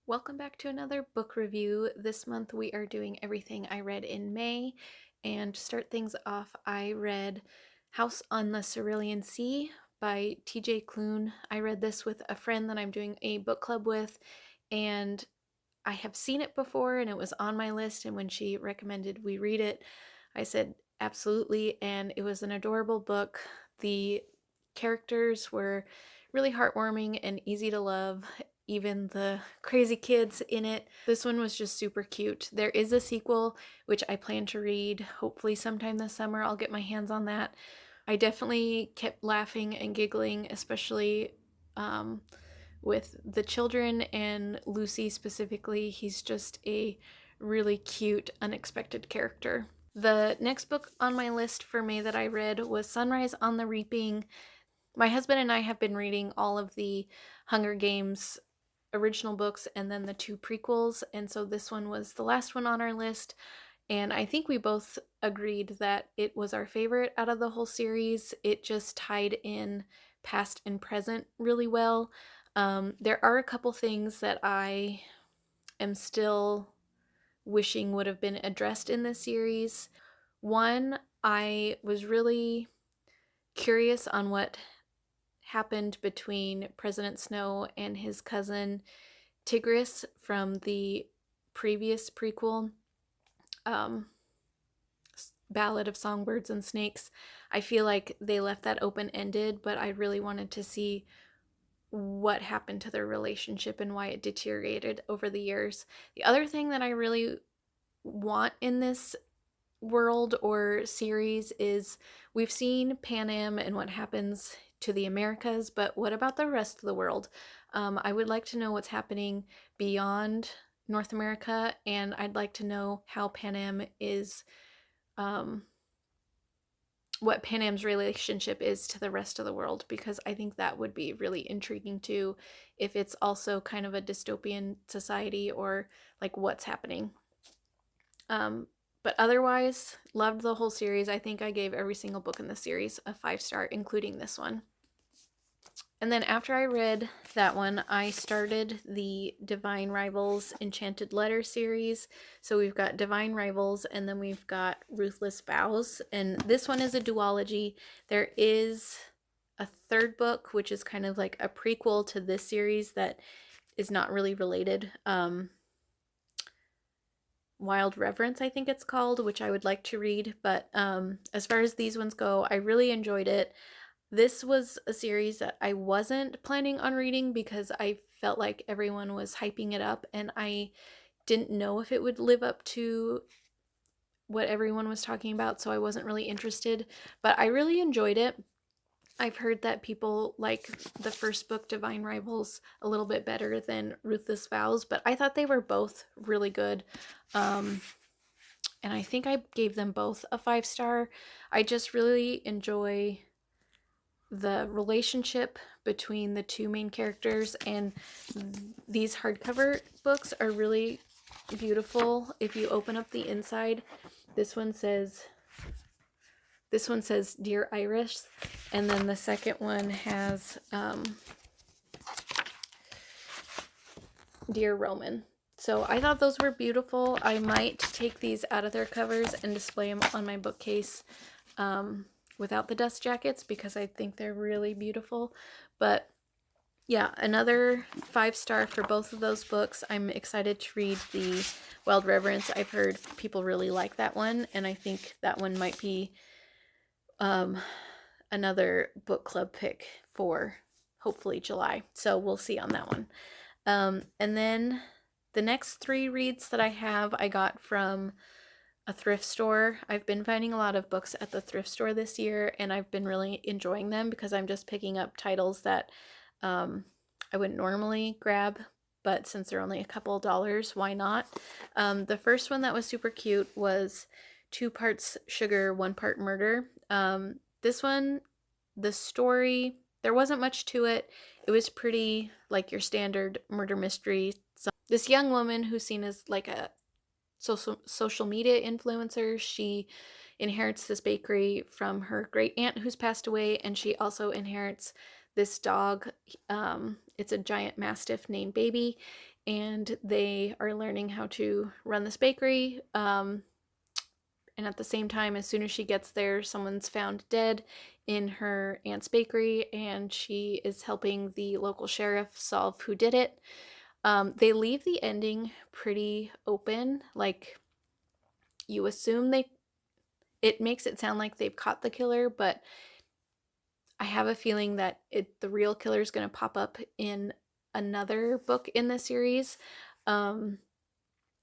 Welcome back to another book review. This month we are doing everything I read in May, and to start things off, I read House on the Cerulean Sea by TJ Klune. I read this with a friend that I'm doing a book club with, and I have seen it before and it was on my list, and when she recommended we read it, I said absolutely, and it was an adorable book. The characters were really heartwarming and easy to love, even the crazy kids in it. This one was just super cute. There is a sequel, which I plan to read hopefully sometime this summer. I'll get my hands on that. I definitely kept laughing and giggling, especially with the children and Lucy specifically. He's just a really cute, unexpected character. The next book on my list for May that I read was Sunrise on the Reaping. My husband and I have been reading all of the Hunger Games original books and then the two prequels, and so this one was the last one on our list, and I think we both agreed that it was our favorite out of the whole series. It just tied in past and present really well. There are a couple things that I am still wishing would have been addressed in this series. One, I was really curious on what happened between President Snow and his cousin Tigris from the previous prequel, um, Ballad of Songbirds and Snakes. I feel like they left that open-ended, but I really wanted to see what happened to their relationship and why it deteriorated over the years. The other thing that I really want in this world or series is, we've seen Pan Am and what happens to the Americas, but what about the rest of the world? I would like to know what's happening beyond North America, and I'd like to know how Pan Am is, what Pan Am's relationship is to the rest of the world, because I think that would be really intriguing too, if it's also kind of a dystopian society or like what's happening. But otherwise, loved the whole series. I think I gave every single book in the series a 5-star, including this one. And then after I read that one, I started the Divine Rivals Enchanted Letter series. So we've got Divine Rivals, and then we've got Ruthless Vows. And this one is a duology. There is a third book, which is kind of like a prequel to this series that is not really related. Wild Reverence, I think it's called, which I would like to read. But as far as these ones go, I really enjoyed it. This was a series that I wasn't planning on reading because I felt like everyone was hyping it up, and I didn't know if it would live up to what everyone was talking about, so I wasn't really interested. But I really enjoyed it. I've heard that people like the first book, Divine Rivals, a little bit better than Ruthless Vows, but I thought they were both really good. And I think I gave them both a 5-star. I just really enjoy the relationship between the two main characters, and these hardcover books are really beautiful. If you open up the inside, this one says Dear Iris, and then the second one has Dear Roman. So I thought those were beautiful. I might take these out of their covers and display them on my bookcase without the dust jackets, because I think they're really beautiful. But yeah, another 5-star for both of those books. I'm excited to read the Wild Reverence. I've heard people really like that one, and I think that one might be another book club pick for hopefully July. So we'll see on that one. And then the next 3 reads that I have, I got from a thrift store. I've been finding a lot of books at the thrift store this year, and I've been really enjoying them because I'm just picking up titles that I wouldn't normally grab, but since they're only a couple dollars, why not? The first one that was super cute was 2 Parts Sugar, 1 Part Murder. This one, the story, there wasn't much to it. It was pretty like your standard murder mystery. So this young woman who's seen as like a social media influencer, she inherits this bakery from her great aunt who's passed away, and she also inherits this dog. It's a giant mastiff named Baby, and they are learning how to run this bakery. And at the same time, as soon as she gets there, someone's found dead in her aunt's bakery, and she is helping the local sheriff solve who did it. They leave the ending pretty open. Like, you assume it makes it sound like they've caught the killer, but I have a feeling that the real killer is going to pop up in another book in the series. Um,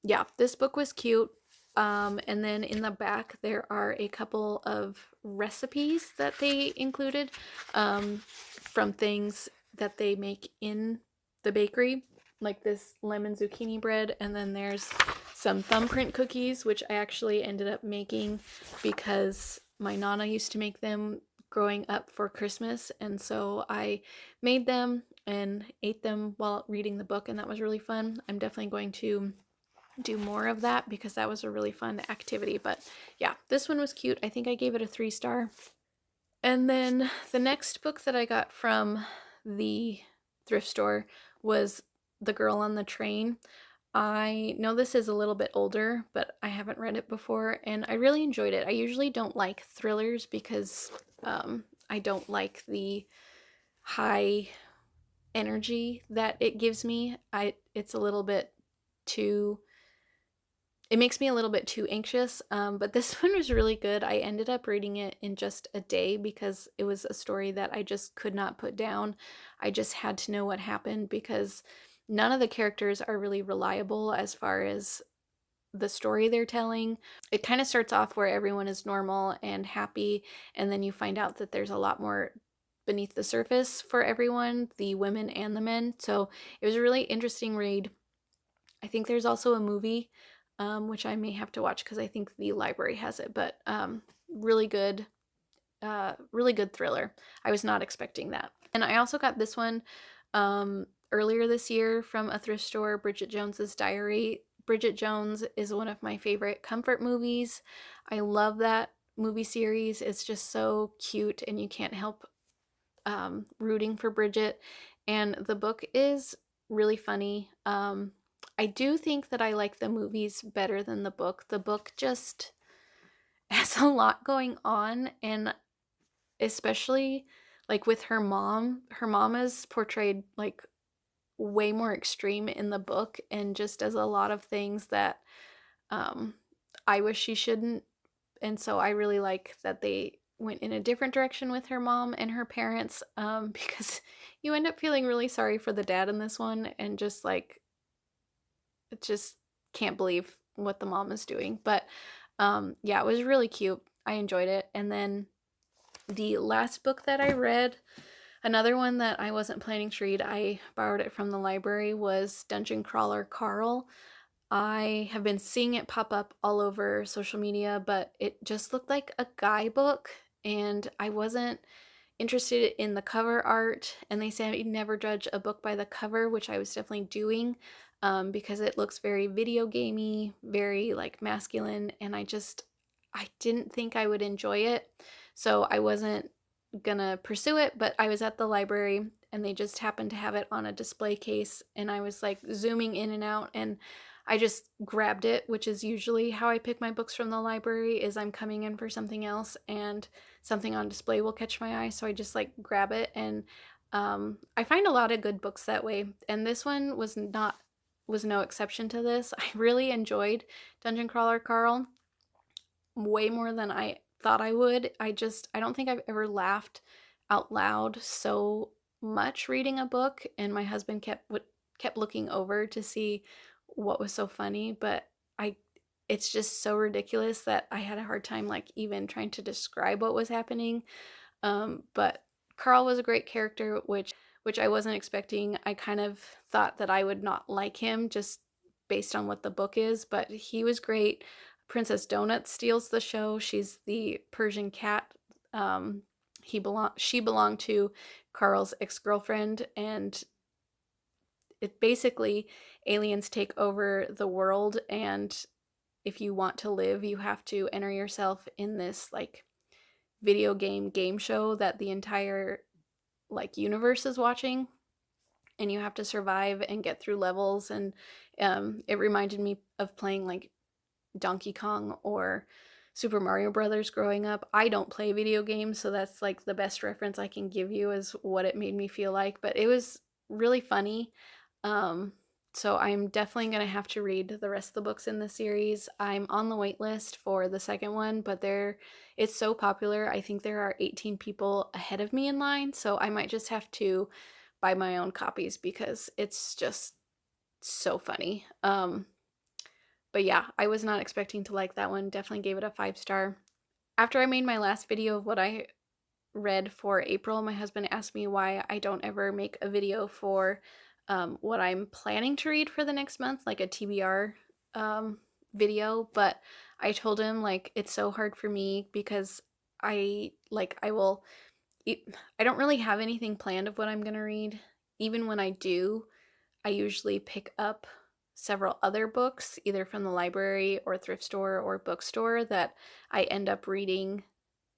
yeah, this book was cute. And then in the back, there are a couple of recipes that they included from things that they make in the bakery, like this lemon zucchini bread. And then there's some thumbprint cookies, which I actually ended up making because my Nana used to make them growing up for Christmas. And so I made them and ate them while reading the book, and that was really fun. I'm definitely going to do more of that because that was a really fun activity. But yeah, this one was cute. I think I gave it a 3-star. And then the next book that I got from the thrift store was The Girl on the Train. I know this is a little bit older, but I haven't read it before, and I really enjoyed it. I usually don't like thrillers because I don't like the high energy that it gives me. It's a little bit too, it makes me a little bit too anxious, but this one was really good. I ended up reading it in just a day because it was a story that I just could not put down. I just had to know what happened because none of the characters are really reliable as far as the story they're telling. It kind of starts off where everyone is normal and happy, and then you find out that there's a lot more beneath the surface for everyone, the women and the men. So it was a really interesting read. I think there's also a movie, which I may have to watch because I think the library has it, but really good, really good thriller. I was not expecting that. And I also got this one earlier this year from a thrift store, Bridget Jones's Diary. Bridget Jones is one of my favorite comfort movies. I love that movie series. It's just so cute, and you can't help rooting for Bridget. And the book is really funny. I do think that I like the movies better than the book. The book just has a lot going on, and especially like with her mom. Her mom is portrayed like way more extreme in the book and just does a lot of things that I wish she shouldn't. And so I really like that they went in a different direction with her mom and her parents, because you end up feeling really sorry for the dad in this one, and just like, it just can't believe what the mom is doing. But yeah, it was really cute. I enjoyed it. And then the last book that I read, another one that I wasn't planning to read, I borrowed it from the library, was Dungeon Crawler Carl. I have been seeing it pop up all over social media, but it just looked like a guy book, and I wasn't interested in the cover art. And they say I never judge a book by the cover, which I was definitely doing, because it looks very video gamey, very like masculine, and I didn't think I would enjoy it, so I wasn't gonna pursue it. But I was at the library and they just happened to have it on a display case, and I was like zooming in and out, and I just grabbed it, which is usually how I pick my books from the library, is I'm coming in for something else and something on display will catch my eye, so I just like grab it. And I find a lot of good books that way, and this one was no exception to this. I really enjoyed Dungeon Crawler Carl way more than I thought I would. I don't think I've ever laughed out loud so much reading a book, and my husband kept looking over to see what was so funny, but it's just so ridiculous that I had a hard time like even trying to describe what was happening. But Carl was a great character, which I wasn't expecting. I kind of thought that I would not like him just based on what the book is, but he was great. Princess Donut steals the show. She's the Persian cat. She belonged to Carl's ex-girlfriend, and it basically, aliens take over the world, and if you want to live, you have to enter yourself in this like video game show that the entire like universe is watching, and you have to survive and get through levels. And it reminded me of playing like Donkey Kong or Super Mario Brothers growing up. I don't play video games, so that's like the best reference I can give you is what it made me feel like. But it was really funny. Um, so I'm definitely going to have to read the rest of the books in the series. I'm on the wait list for the second one, but it's so popular. I think there are 18 people ahead of me in line, so I might just have to buy my own copies because it's just so funny. But yeah, I was not expecting to like that one. Definitely gave it a 5-star. After I made my last video of what I read for April, my husband asked me why I don't ever make a video for what I'm planning to read for the next month, like a TBR video. But I told him like it's so hard for me because I will I don't really have anything planned of what I'm gonna read. Even when I do, I usually pick up several other books, either from the library or thrift store or bookstore, that I end up reading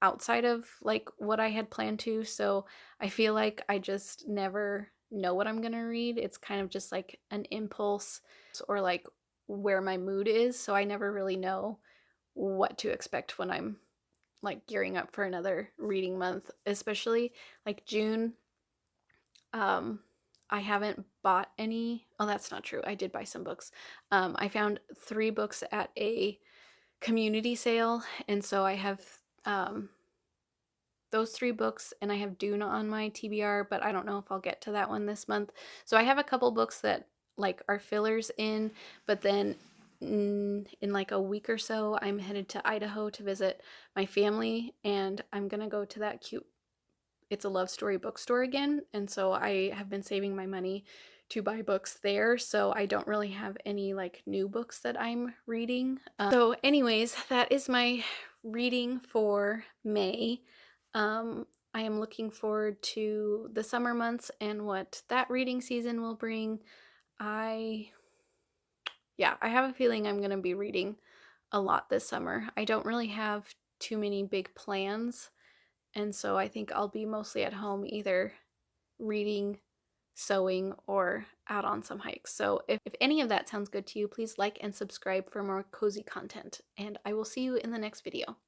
outside of like what I had planned to. So I feel like I just never know what I'm gonna read. It's kind of just like an impulse or like where my mood is. So I never really know what to expect when I'm like gearing up for another reading month, especially like June. um I haven't bought any. Oh, that's not true. I did buy some books. I found 3 books at a community sale, and so I have um those 3 books, and I have Dune on my TBR, but I don't know if I'll get to that one this month. So I have a couple books that like are fillers in, but then in like a week or so, I'm headed to Idaho to visit my family, and I'm gonna go to that cute It's a Love Story bookstore again. And so I have been saving my money to buy books there. So I don't really have any like new books that I'm reading. So anyways, that is my reading for May. I am looking forward to the summer months and what that reading season will bring. I I have a feeling I'm going to be reading a lot this summer. I don't really have too many big plans, and so I think I'll be mostly at home either reading, sewing, or out on some hikes. So if any of that sounds good to you, please like and subscribe for more cozy content, and I will see you in the next video.